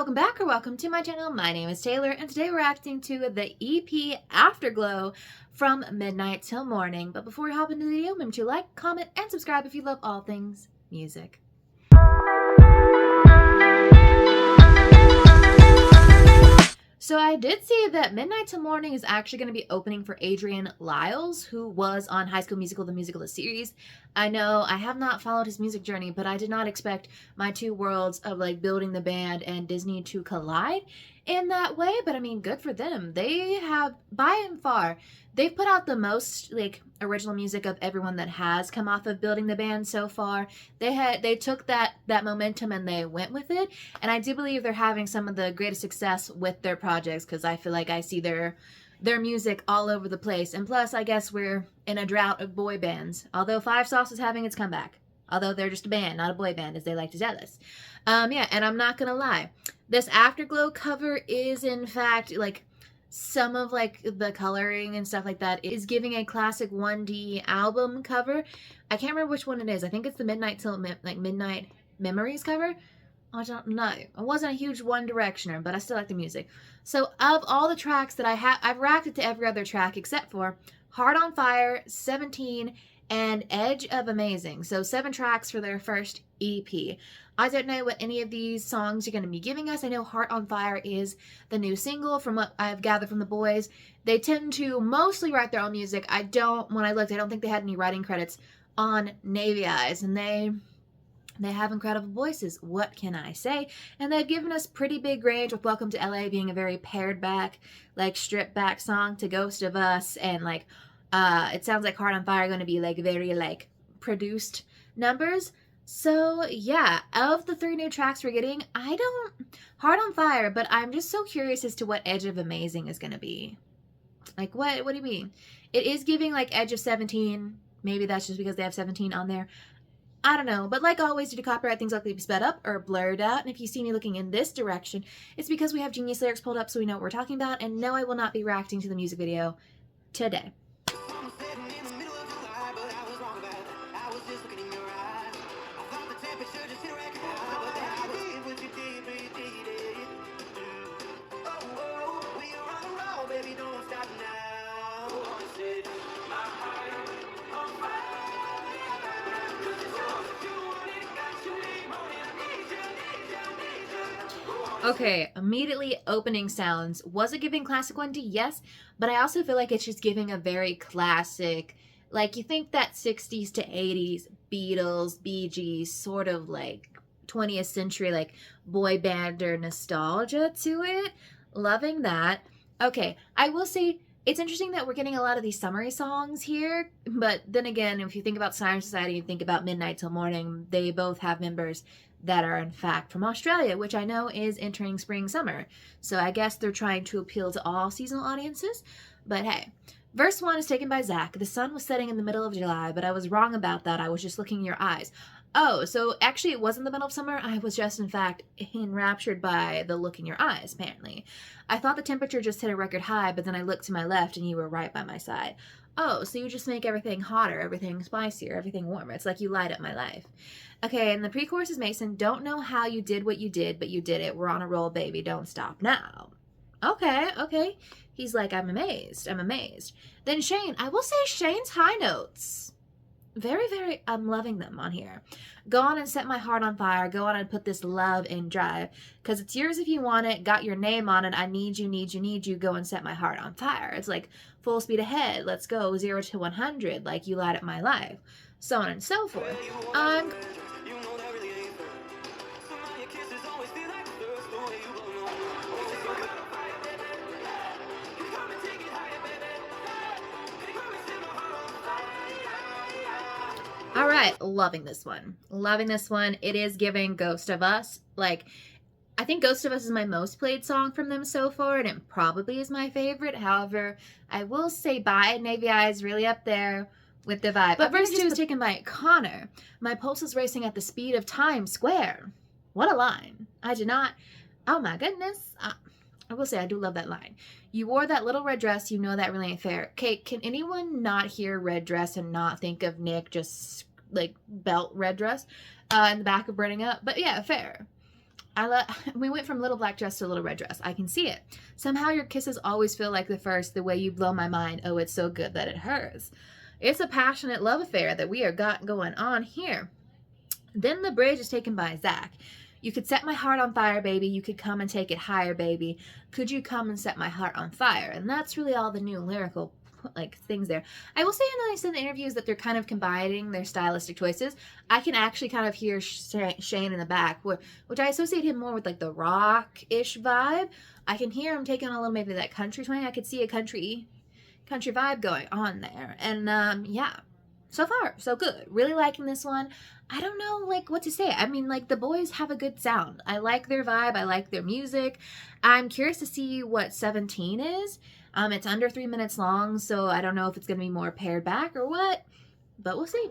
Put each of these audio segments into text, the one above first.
welcome back or welcome to my channel. My name is Taylor and today we're reacting to the EP Afterglow from midnight till morning. But before we hop into the video, remember to like, comment, and subscribe if you love all things music. So I did see that Midnight Till Morning is actually going to be opening for Adrian Lyles, who was on High School Musical, the musical, the series. I know I have not followed his music journey, but I did not expect my two worlds of like building the band and Disney to collide in that way. But I mean, good for them. They have, by and far, they've put out the most like original music of everyone that has come off of building the band so far. They took that momentum and they went with it, and I do believe they're having some of the greatest success with their projects because I feel like I see their music all over the place. And plus, I guess we're in a drought of boy bands, although Five Sauce is having its comeback, although they're just a band, not a boy band, as they like to tell us. Yeah, and I'm not gonna lie, this Afterglow cover is in fact like some of like the coloring and stuff like that is giving a classic 1D album cover. I can't remember which one it is. I think it's the Midnight Till Midnight Memories cover. I don't know. I wasn't a huge One Directioner, but I still like the music. So of all the tracks that I have, I've reacted to every other track except for Heart on Fire, 17, and Edge of Amazing. So 7 tracks for their first EP. I don't know what any of these songs are going to be giving us. I know Heart on Fire is the new single from what I've gathered from the boys. They tend to mostly write their own music. When I looked, I don't think they had any writing credits on Navy Eyes, and they have incredible voices. What can I say? And they've given us pretty big range with Welcome to LA being a very pared back, like stripped back song to Ghost of Us, and like it sounds like Heart on Fire going to be like very like produced numbers. So yeah, of the 3 new tracks we're getting, Heart on Fire, but I'm just so curious as to what Edge of Amazing is going to be. Like what do you mean? It is giving like Edge of 17. Maybe that's just because they have 17 on there. I don't know, but like always, due to copyright, things likely to be sped up or blurred out. And if you see me looking in this direction, it's because we have Genius lyrics pulled up so we know what we're talking about. And no, I will not be reacting to the music video today. Okay, immediately opening sounds. Was it giving classic 1D? Yes, but I also feel like it's just giving a very classic, like you think that 60s to 80s Beatles, Bee Gees, sort of like 20th century like boy bander nostalgia to it. Loving that. Okay, I will say it's interesting that we're getting a lot of these summery songs here, but then again, if you think about Siren Society and think about Midnight Till Morning, they both have members that are in fact from Australia, which I know is entering spring summer. So I guess they're trying to appeal to all seasonal audiences. But hey, verse 1 is taken by Zach. The sun was setting in the middle of July, but I was wrong about that. I was just looking in your eyes. Oh, so actually it wasn't the middle of summer. I was just in fact enraptured by the look in your eyes, apparently. I thought the temperature just hit a record high, but then I looked to my left and you were right by my side. Oh, so you just make everything hotter, everything spicier, everything warmer. It's like you light up my life. Okay, and the pre-chorus is Mason. Don't know how you did what you did, but you did it. We're on a roll, baby. Don't stop now. Okay. He's like, I'm amazed. Then Shane. I will say Shane's high notes. Very, I'm loving them on here. Go on and set my heart on fire. Go on and put this love in drive. Because it's yours if you want it. Got your name on it. I need you. Go and set my heart on fire. It's like full speed ahead. Let's go 0 to 100. Like you light up my life. So on and so forth. All right, loving this one. It is giving Ghost of Us. Like, I think Ghost of Us is my most played song from them so far, and it probably is my favorite. However, I will say Bye Navy Eyes really up there with the vibe. But verse 2 is taken by Connor. My pulse is racing at the speed of Times Square. What a line. Oh my goodness. I will say I do love that line. You wore that little red dress, you know that really ain't fair. Okay, can anyone not hear red dress and not think of Nick just like belt red dress in the back of Burning Up? But yeah, fair. We went from little black dress to little red dress. I can see it. Somehow your kisses always feel like the first, the way you blow my mind. Oh, it's so good that it hurts. It's a passionate love affair that we are got going on here. Then the bridge is taken by Zach. You could set my heart on fire, baby. You could come and take it higher, baby. Could you come and set my heart on fire? And that's really all the new lyrical like things there. I will say in the interviews that they're kind of combining their stylistic choices. I can actually kind of hear Shane in the back, which I associate him more with like the rock-ish vibe. I can hear him taking a little maybe that country twang. I could see a country vibe going on there. And yeah, so far so good. Really liking this one. I don't know like what to say. I mean, like, the boys have a good sound. I like their vibe. I like their music. I'm curious to see what 17 is. It's under 3 minutes long, so I don't know if it's going to be more pared back or what, but we'll see.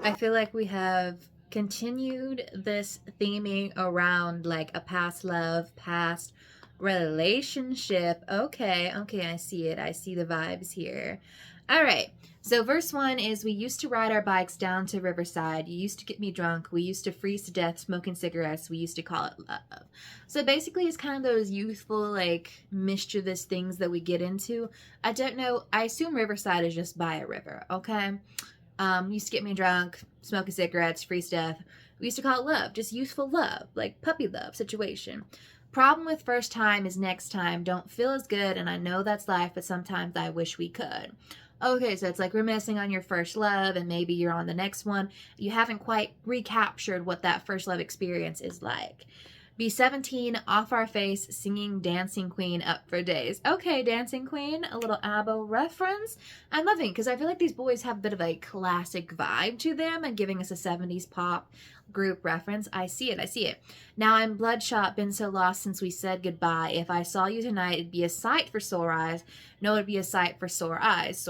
I feel like we have continued this theming around like a past love, past relationship. Okay, I see it. I see the vibes here. All right. So verse 1 is, we used to ride our bikes down to Riverside. You used to get me drunk. We used to freeze to death smoking cigarettes. We used to call it love. So basically it's kind of those youthful, like, mischievous things that we get into. I don't know. I assume Riverside is just by a river, okay? Used to get me drunk, smoking cigarettes, freeze to death. We used to call it love, just youthful love, like puppy love situation. Problem with first time is next time don't feel as good, and I know that's life, but sometimes I wish we could. Okay, so it's like reminiscing on your first love, and maybe you're on the next one. You haven't quite recaptured what that first love experience is like. Be 17, off our face, singing Dancing Queen up for days. Okay, Dancing Queen, a little ABBA reference. I'm loving it because I feel like these boys have a bit of a classic vibe to them and giving us a 70s pop group reference. I see it. Now I'm bloodshot, been so lost since we said goodbye. If I saw you tonight, it'd be a sight for sore eyes. No, it'd be a sight for sore eyes.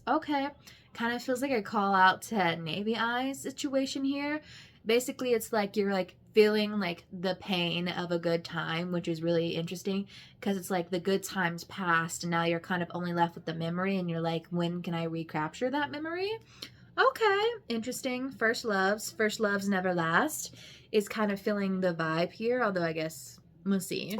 Okay, kind of feels like a call out to Navy Eyes situation here. Basically, it's like you're like feeling like the pain of a good time, which is really interesting because it's like the good times passed and now you're kind of only left with the memory and you're like, when can I recapture that memory? Okay, interesting. First loves never last is kind of feeling the vibe here, although I guess we'll see.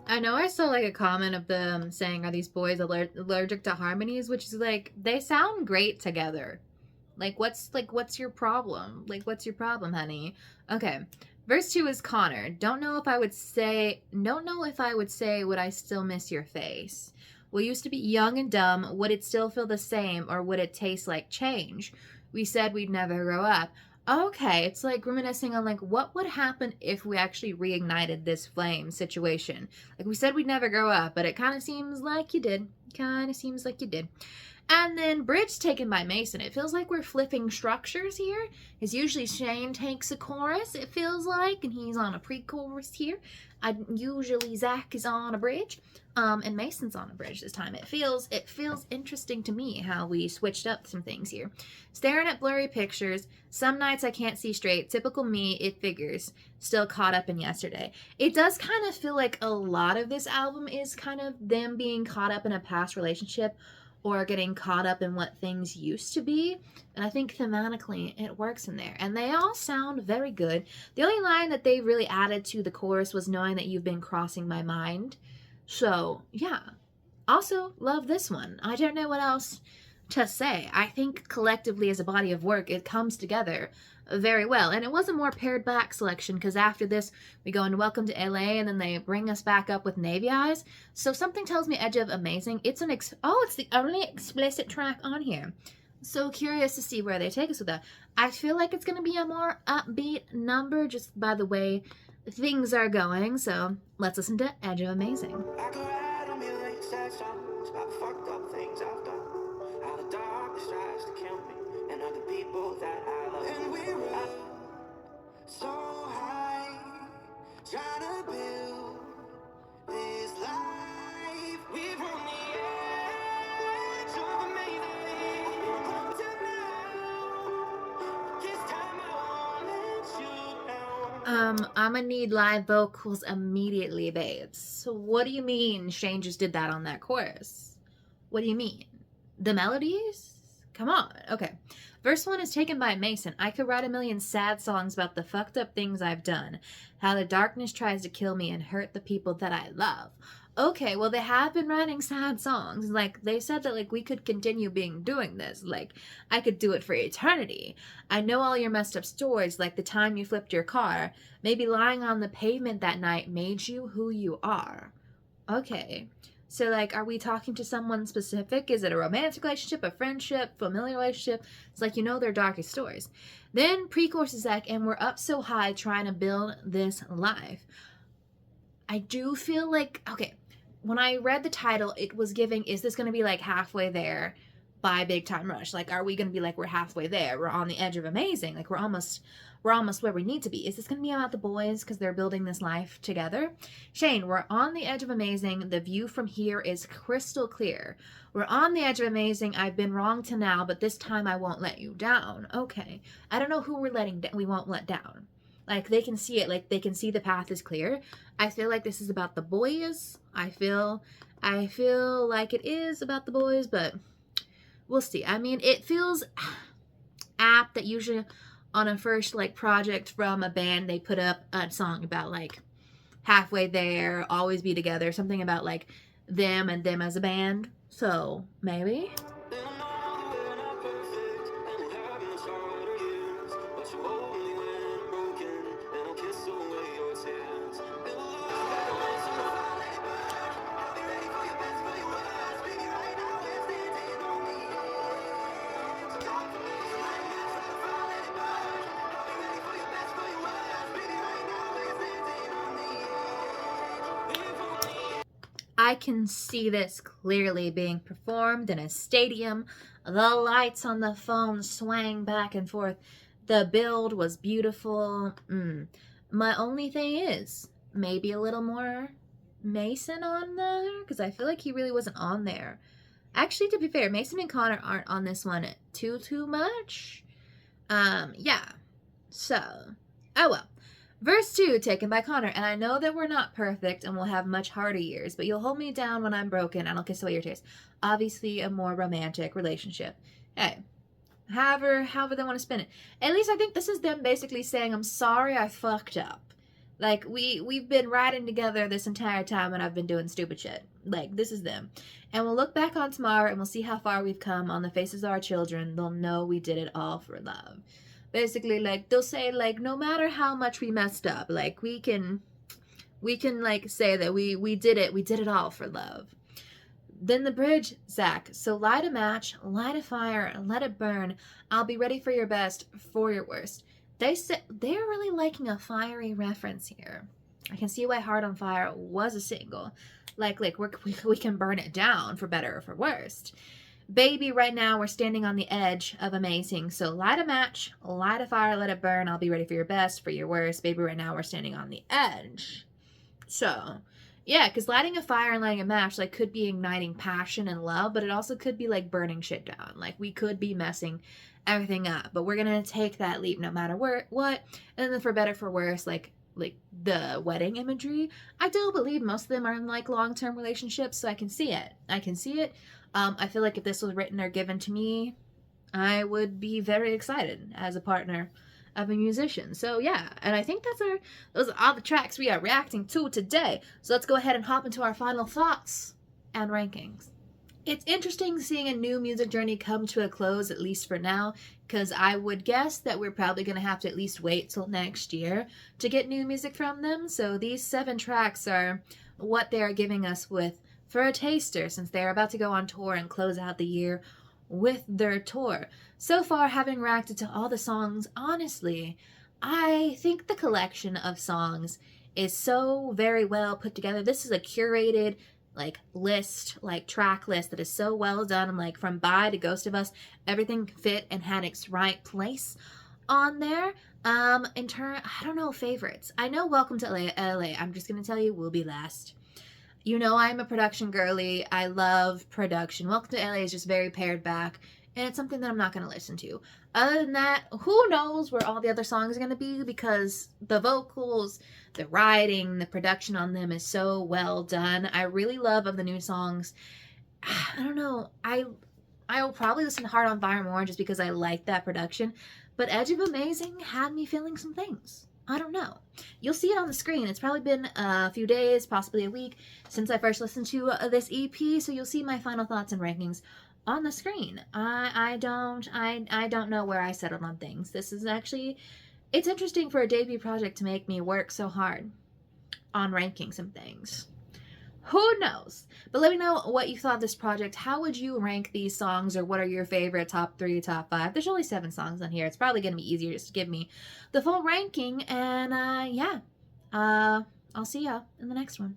I know I saw like a comment of them saying, are these boys allergic to harmonies? Which is like, they sound great together. What's your problem? What's your problem, honey? Okay. Verse 2 is Connor. Don't know if I would say, would I still miss your face? We used to be young and dumb. Would it still feel the same, or would it taste like change? We said we'd never grow up. Okay, it's like reminiscing on like what would happen if we actually reignited this flame situation. Like we said we'd never grow up, but it kind of seems like you did. And then bridge taken by Mason. It feels like we're flipping structures here. Because usually Shane takes a chorus, it feels like, and he's on a pre-chorus here. Usually Zach is on a bridge, and Mason's on a bridge this time. It feels interesting to me how we switched up some things here. Staring at blurry pictures. Some nights I can't see straight. Typical me, it figures. Still caught up in yesterday. It does kind of feel like a lot of this album is kind of them being caught up in a past relationship, or getting caught up in what things used to be. And I think thematically it works in there. And they all sound very good. The only line that they really added to the chorus was knowing that you've been crossing my mind. So, yeah. Also, love this one. I don't know what else to say. I think collectively as a body of work, it comes together very well. And it was a more pared back selection because after this, we go into Welcome to LA and then they bring us back up with Navy Eyes. So something tells me Edge of Amazing. It's it's the only explicit track on here. So curious to see where they take us with that. I feel like it's going to be a more upbeat number just by the way things are going. So let's listen to Edge of Amazing. Trying to build this life. We're on the edge of amazing. Up to now, this time I won't let you down. I'm gonna need live vocals immediately, babes. So what do you mean Shane just did that on that chorus? What do you mean? The melodies? Come on. Okay. Verse 1 is taken by Mason. I could write a million sad songs about the fucked up things I've done. How the darkness tries to kill me and hurt the people that I love. Okay, well, they have been writing sad songs. Like, they said that, like, we could continue doing this. Like, I could do it for eternity. I know all your messed up stories, like the time you flipped your car. Maybe lying on the pavement that night made you who you are. Okay. So, like, are we talking to someone specific? Is it a romantic relationship, a friendship, familiar relationship? It's like, you know, their darkest stories. Then pre-chorus is like, and we're up so high trying to build this life. I do feel like, okay, when I read the title, it was giving, is this going to be like Halfway There by Big Time Rush? Like, are we going to be like, we're halfway there, we're on the edge of amazing, like we're almost where we need to be? Is this going to be about the boys because they're building this life together? Shane, we're on the edge of amazing. The view from here is crystal clear. We're on the edge of amazing. I've been wrong to now, but this time I won't let you down. Okay. I don't know who we won't let down. Like, they can see it. Like, they can see the path is clear. I feel like this is about the boys. I feel like it is about the boys, but we'll see. I mean, it feels apt that usually on a first, like, project from a band, they put up a song about, like, halfway there, always be together, something about, like, them and them as a band. So, maybe. I can see this clearly being performed in a stadium. The lights on the phone swang back and forth. The build was beautiful. My only thing is, maybe a little more Mason on there, because I feel like he really wasn't on there. Actually, to be fair, Mason and Connor aren't on this one too much. Yeah. So, oh well. Verse 2, taken by Connor. And I know that we're not perfect and we'll have much harder years, but you'll hold me down when I'm broken and I'll kiss away your tears. Obviously, a more romantic relationship. Hey, however they want to spin it. At least I think this is them basically saying, I'm sorry I fucked up. Like, we've been riding together this entire time and I've been doing stupid shit. Like, this is them. And we'll look back on tomorrow and we'll see how far we've come on the faces of our children. They'll know we did it all for love. Basically, like, they'll say, like, no matter how much we messed up, like, we can like, say that we did it all for love. Then the bridge, Zach. So light a match, light a fire, let it burn. I'll be ready for your best, for your worst. They said they're really liking a fiery reference here. I can see why Heart on Fire was a single. Like we can burn it down for better or for worst. Baby, right now we're standing on the edge of amazing. So light a match, light a fire, let it burn. I'll be ready for your best, for your worst. Baby, right now we're standing on the edge. So, yeah, because lighting a fire and lighting a match, like, could be igniting passion and love, but it also could be, like, burning shit down. Like, we could be messing everything up, but we're going to take that leap no matter what. And then for better, for worse, like the wedding imagery, I do believe most of them are in, like, long-term relationships, so I can see it. I feel like if this was written or given to me, I would be very excited as a partner of a musician. So yeah, and I think those are all the tracks we are reacting to today. So let's go ahead and hop into our final thoughts and rankings. It's interesting seeing a new music journey come to a close, at least for now, because I would guess that we're probably going to have to at least wait till next year to get new music from them. So these 7 tracks are what they are giving us for a taster, since they're about to go on tour and close out the year with their tour. So far, having reacted to all the songs, honestly, I think the collection of songs is so very well put together. This is a curated, like, list, like, track list that is so well done. And, like, from Bye to Ghost of Us, everything fit and had its right place on there. In turn, I don't know favorites. I know Welcome to LA. I'm just gonna tell you, will be last. You know, I'm a production girly. I love production. Welcome to LA is just very pared back, and it's something that I'm not going to listen to. Other than that, who knows where all the other songs are going to be, because the vocals, the writing, the production on them is so well done. I really love of the new songs. I don't know. I will probably listen to Heart on Fire more just because I like that production. But Edge of Amazing had me feeling some things. I don't know. You'll see it on the screen. It's probably been a few days, possibly a week, since I first listened to this EP, so you'll see my final thoughts and rankings on the screen. I don't know where I settled on things. This is actually, it's interesting for a debut project to make me work so hard on ranking some things. Who knows? But let me know what you thought of this project. How would you rank these songs, or what are your favorite top 3, top 5? There's only 7 songs on here. It's probably going to be easier just to give me the full ranking. And yeah, I'll see ya in the next one.